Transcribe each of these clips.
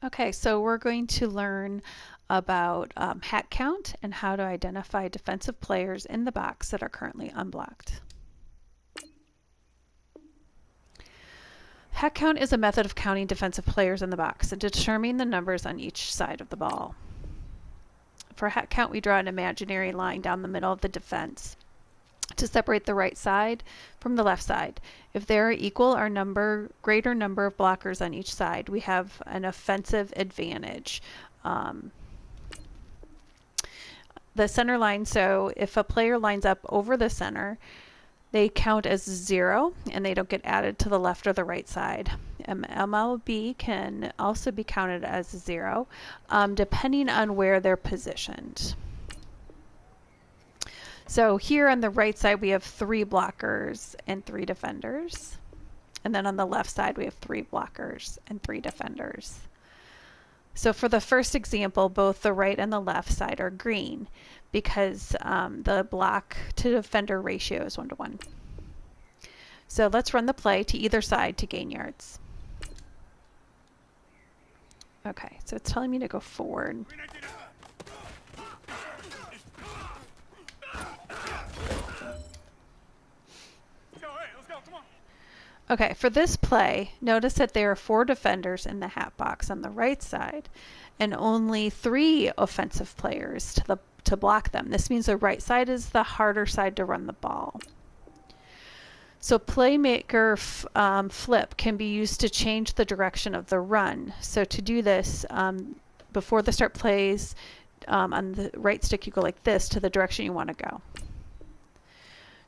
Okay, so we're going to learn about hat count and how to identify defensive players in the box that are currently unblocked. Hat count is a method of counting defensive players in the box and determining the numbers on each side of the ball. For hat count, we draw an imaginary line down the middle of the defense to separate the right side from the left side. If there are equal or greater number of blockers on each side, we have an offensive advantage. The center line, so if a player lines up over the center, they count as 0 and they don't get added to the left or the right side. MLB can also be counted as 0 depending on where they're positioned. So here on the right side we have 3 blockers and 3 defenders. And then on the left side we have 3 blockers and 3 defenders. So for the first example, both the right and the left side are green because the block to defender ratio is 1-to-1. So let's run the play to either side to gain yards. Okay, so it's telling me to go forward. Okay, for this play, notice that there are 4 defenders in the hat box on the right side and only 3 offensive players to block them. This means the right side is the harder side to run the ball. So Playmaker flip can be used to change the direction of the run. So to do this, before the start plays, on the right stick you go like this to the direction you want to go.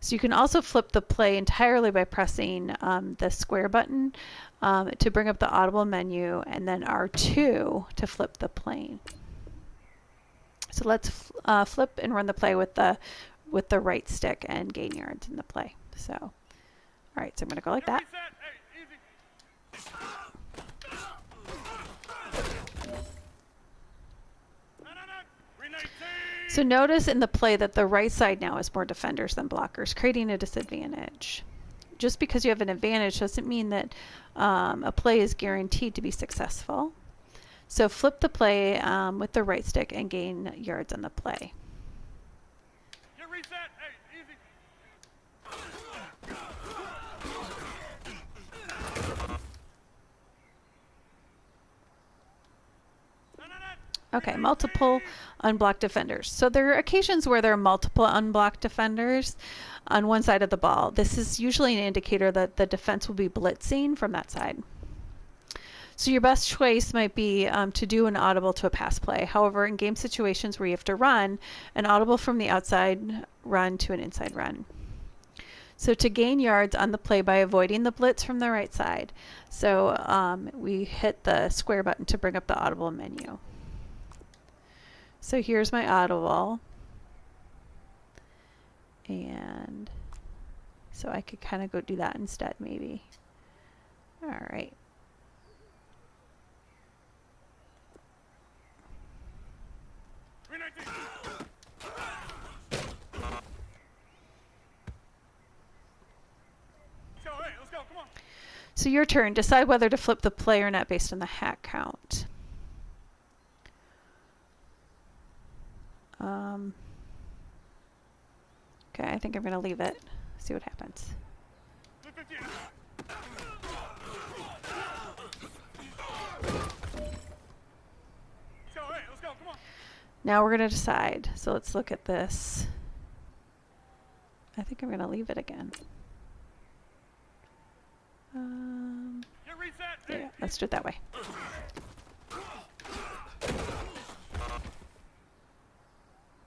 So you can also flip the play entirely by pressing the square button to bring up the audible menu and then R2 to flip the plane. So let's flip and run the play with the right stick and gain yards in the play. So, all right, so I'm going to go like that. So notice in the play that the right side now has more defenders than blockers, creating a disadvantage. Just because you have an advantage doesn't mean that a play is guaranteed to be successful. So flip the play with the right stick and gain yards on the play. Okay, multiple unblocked defenders. So there are occasions where there are multiple unblocked defenders on one side of the ball. This is usually an indicator that the defense will be blitzing from that side. So your best choice might be to do an audible to a pass play. However, in game situations where you have to run, an audible from the outside run to an inside run. So to gain yards on the play by avoiding the blitz from the right side. So we hit the square button to bring up the audible menu. So here's my audible, and so I could kind of go do that instead maybe. All right. So your turn. Decide whether to flip the play or not based on the hat count. Okay, I think I'm going to leave it. See what happens. Now we're going to decide. So let's look at this. I think I'm going to leave it again. Yeah, let's do it that way.